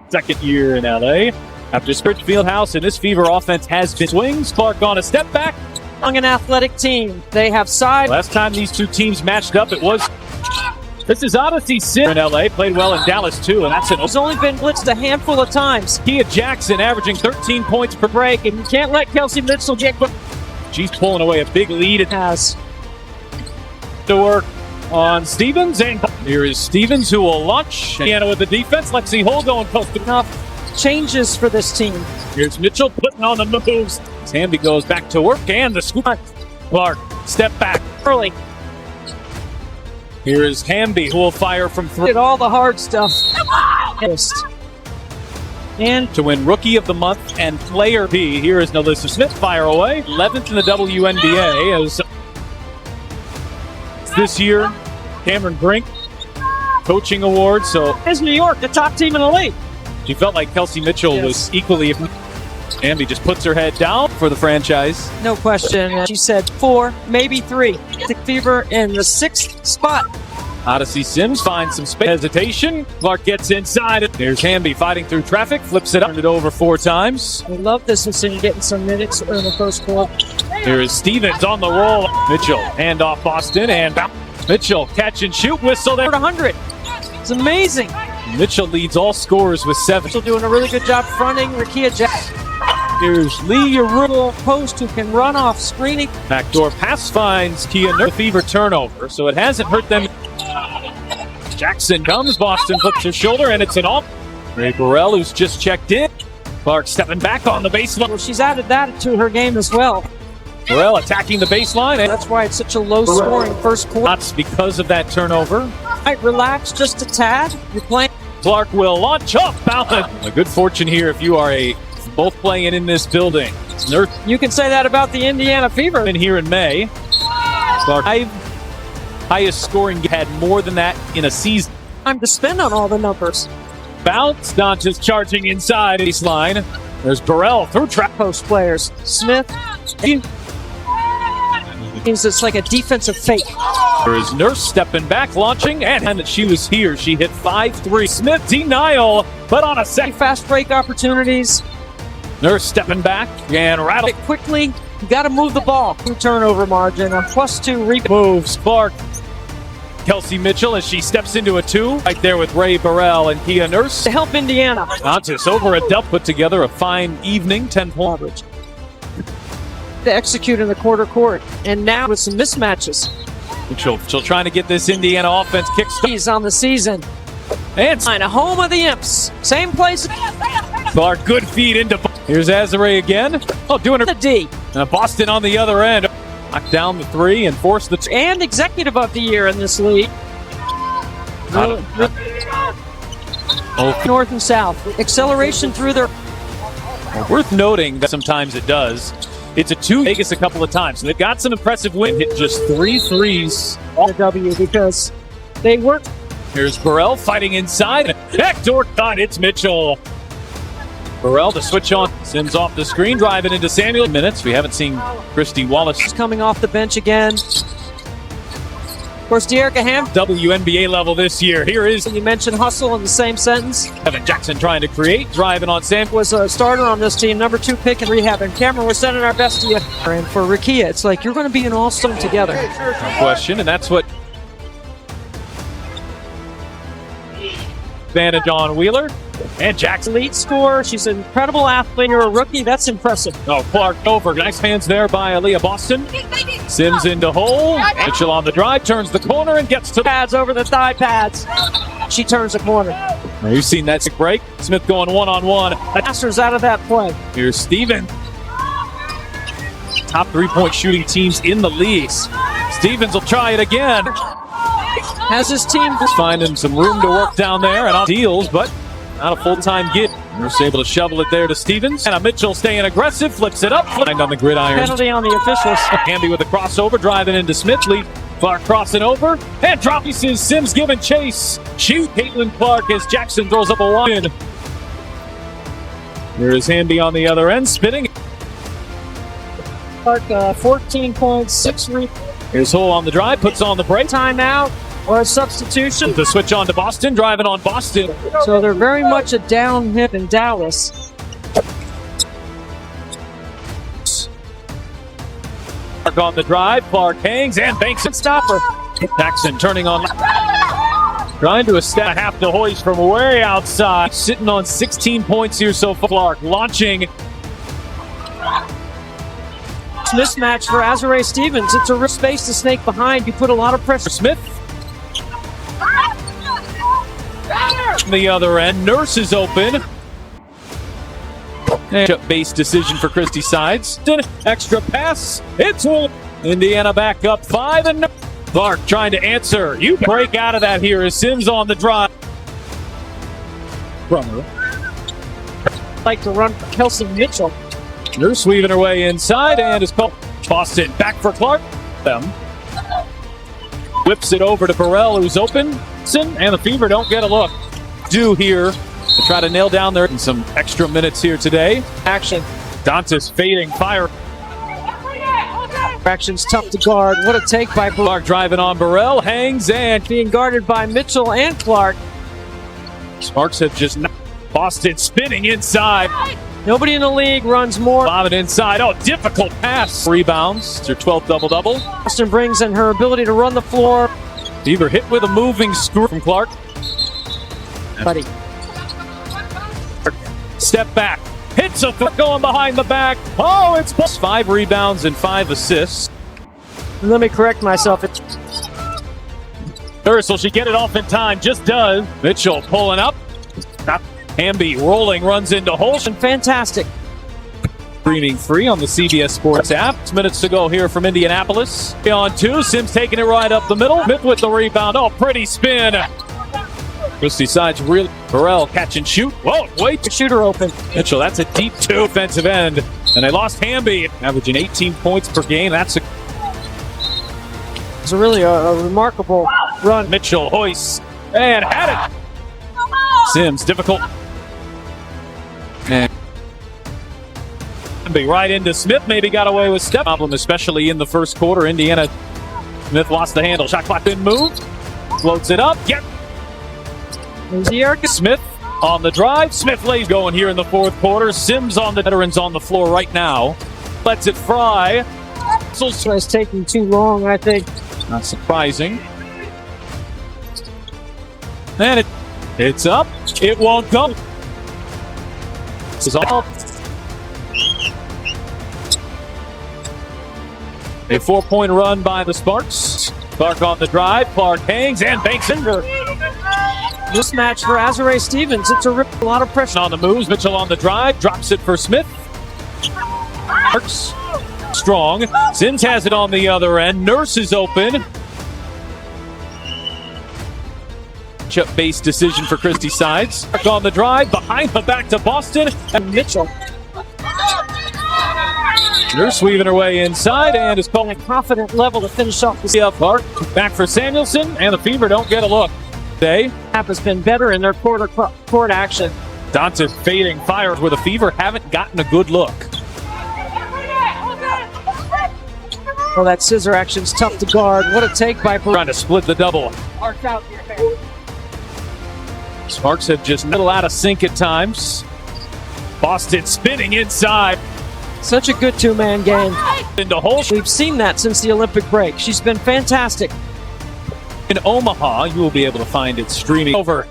second year in LA. After Spritz Fieldhouse, and this Fever offense has been swings. Clark on a step back. Young and athletic team. They have side. Last time these two teams matched up, it was. This is Odyssey Sim in LA. Played well in Dallas too, and that's an. He's only been blitzed a handful of times. Kia Jackson averaging 13 points per break, and You can't let Kelsey Mitchell get. she's pulling away a big lead. It Has. to work on Stevens, and here is Stevens who will launch. Indiana with the defense. Lexi Hull going post to Enough changes for this team. Here's Mitchell putting on the moves. Hamby goes back to work, and the scoop. Clark, step back. Early. Here is Hamby who will fire from three Did all the hard stuff. And to win Rookie of the Month and Player B. Here is Nalissa Smith, fire away. 11th in the WNBA as this year. Cameron Brink, coaching award. So is New York the top team in the league? she felt like Kelsey Mitchell was equally. Hamby just puts her head down for the franchise. No question. She said 4, maybe 3. The Fever in the 6th spot. Odyssey Sims finds some space. Hesitation. Clark gets inside. There's Hamby fighting through traffic. Flips it up. Turned it over 4 times. We love this instead getting some minutes in the first quarter. Here is Stevens on the roll. Mitchell, hand off Boston, and Mitchell, catch and shoot, whistle there. 100. It's amazing. Mitchell leads all scorers with 7. Mitchell doing a really good job fronting Rakia Jackson. Here's Lee Yarul. Post who can run off screening. Backdoor pass finds Kia the Fever turnover, so it hasn't hurt them. Jackson comes, Boston flips her shoulder, and it's an off. Ray Burrell, who's just checked in. Clark stepping back on the baseline. Well, she's added that to her game as well. Burrell attacking the baseline, and That's why it's such a low-scoring first quarter. that's because of that turnover. Right, relax just a tad. You're playing. Clark will launch off Ballard. A good fortune here if you are both playing in this building. Nurse You can say that about the Indiana Fever. in here in May. Clark, highest scoring, had more than that in a season. Time to spend on all the numbers. Bounce, not just charging inside baseline. There's Burrell through trap. Post players. Smith. It's like a defensive fake. There is Nurse stepping back, launching, and she was here. She hit 5-3. Smith denial, but on a second. Fast break opportunities. Nurse stepping back and rattle. Quickly, you got to move the ball. Turnover margin. A +2 rebound. Moves Clark. Kelsey Mitchell as she steps into a 2. Right there with Ray Burrell and Kia Nurse. To help Indiana. Contis over a dump, put together a fine evening, 10-point average. To execute in the quarter court. And now with some mismatches. Mitchell trying to get this Indiana offense kickstarted. He's on the season. And A home of the Imps. Same place. Clark, good feed into. Here's Azare again. Oh, doing her. The D. Boston on the other end. Knocked down the 3 and forced the. And executive of the year in this league. North and South. Acceleration through their. Worth noting that sometimes it does. It's a 2 Vegas a couple of times. And they've got some impressive win. Hit just 3 threes. The W because they work. Here's Burrell fighting inside. Backdoor cut. It's Mitchell. Burrell to switch on. Sims off the screen, driving into Samuel. Minutes. We haven't seen Christy Wallace. Coming off the bench again. Of course, De'Erica Ham. WNBA level this year. Here is You mentioned hustle in the same sentence. Evan Jackson trying to create, driving on Sam. Was a starter on this team, number 2 pick in rehab. And Cameron, we're sending our best to you. And for Rakia, it's like you're going to be an all-star together. No question, and that's what advantage on Wheeler and Jackson. Lead scorer. She's an incredible athlete. You're a rookie. That's impressive. Oh, Clark over. Nice hands there by Aaliyah Boston. Sims into hole. Mitchell on the drive, turns the corner and gets to Pads over the thigh pads. She turns the corner. Now you've seen that break. Smith going one-on-one. Masters out of that play. Here's Steven. Top 3-point shooting teams in the league. Stevens will try it again. Has his team Just finding some room to work down there and on deals, but not a full-time gig. Nurse able to shovel it there to Stevens. And Mitchell staying aggressive, flips it up. Find on the gridiron. penalty on the officials. Hamby with a crossover, driving into Smith. Lead Clark crossing over and drop pieces. Sims giving chase. Shoot Caitlin Clark as Jackson throws up a line. Here's Hamby on the other end, spinning. Clark, 14 points, 6 rebounds. Here's Hull on the drive, puts on the break. Timeout. Or a substitution. The switch on to Boston, driving on Boston. So they're very much a down hit in Dallas. Clark on the drive, Clark hangs and banks and stopper. Jackson turning on. Trying to establish half the hoist from way outside. Sitting on 16 points here so far. Clark launching. Mismatch for Azurá Stevens. It's a risk space to snake behind. You put a lot of pressure. Smith. On the other end, Nurse is open. Base decision for Christie Sides. Extra pass. It's Indiana back up 5 and Clark trying to answer. You break out of that here as Sims on the drive. Like to run for Kelsey Mitchell. Nurse weaving her way inside and is called. Boston back for Clark. Whips it over to Burrell, who's open. And the Fever don't get a look. Do here to try to nail down there in some extra minutes here today. Action. Dantas fading fire. Action's tough to guard. What a take by Clark driving on Burrell, hangs and being guarded by Mitchell and Clark. Sparks have just Boston spinning inside. Nobody in the league runs more. Bobbing inside. Oh, difficult pass. Rebounds. It's her 12th double-double. Boston brings in her ability to run the floor. Fever hit with a moving screw from Clark. Buddy. Step back. Hits a going behind the back. Oh, it's 5 rebounds and 5 assists. Let me correct myself. It's Nurse, will she get it off in time? Just does. Mitchell pulling up. Hamby rolling, runs into Holston. Fantastic. Streaming free on the CBS Sports app. 6 minutes to go here from Indianapolis. On 2, Sims taking it right up the middle. Smith with the rebound. Oh, pretty spin. Christie Sides really. Burrell catch and shoot. Whoa, wait. The shooter open. Mitchell, that's a deep 2 offensive end. And they lost Hamby, averaging 18 points per game. It's really a remarkable run. Mitchell hoists and had it. Sims, difficult. And Hamby right into Smith. Maybe got away with step problem, especially in the first quarter. Indiana. Smith lost the handle. Shot clock been moved. Floats it up. Get. Smith on the drive. Smith lays going here in the fourth quarter. Sims on the veterans on the floor right now. Lets it fry. It's taking too long, I think. Not surprising. And it's up. It won't go. This is all. A 4-point run by the Sparks. Clark on the drive. Clark hangs and banks in. Mismatch for Azurá Stevens. It's a lot of pressure on the moves. Mitchell on the drive. Drops it for Smith. Sparks. Strong. Sims has it on the other end. Nurse is open. Base decision for Christie Sides. On the drive. Behind the back to Boston. And Mitchell. Nurse weaving her way inside and is calling a confident level to finish off the Clark. Back for Samuelson. And the Fever don't get a look. Has been better in their court action. Dantas fading fires where the Fever haven't gotten a good look. Well, that scissor action's tough to guard. What a take by trying to split the double. Sparks have just a little out of sync at times. Boston spinning inside. Such a good two-man game. Into Holston. We've seen that since the Olympic break. She's been fantastic. In Omaha, you will be able to find it streaming over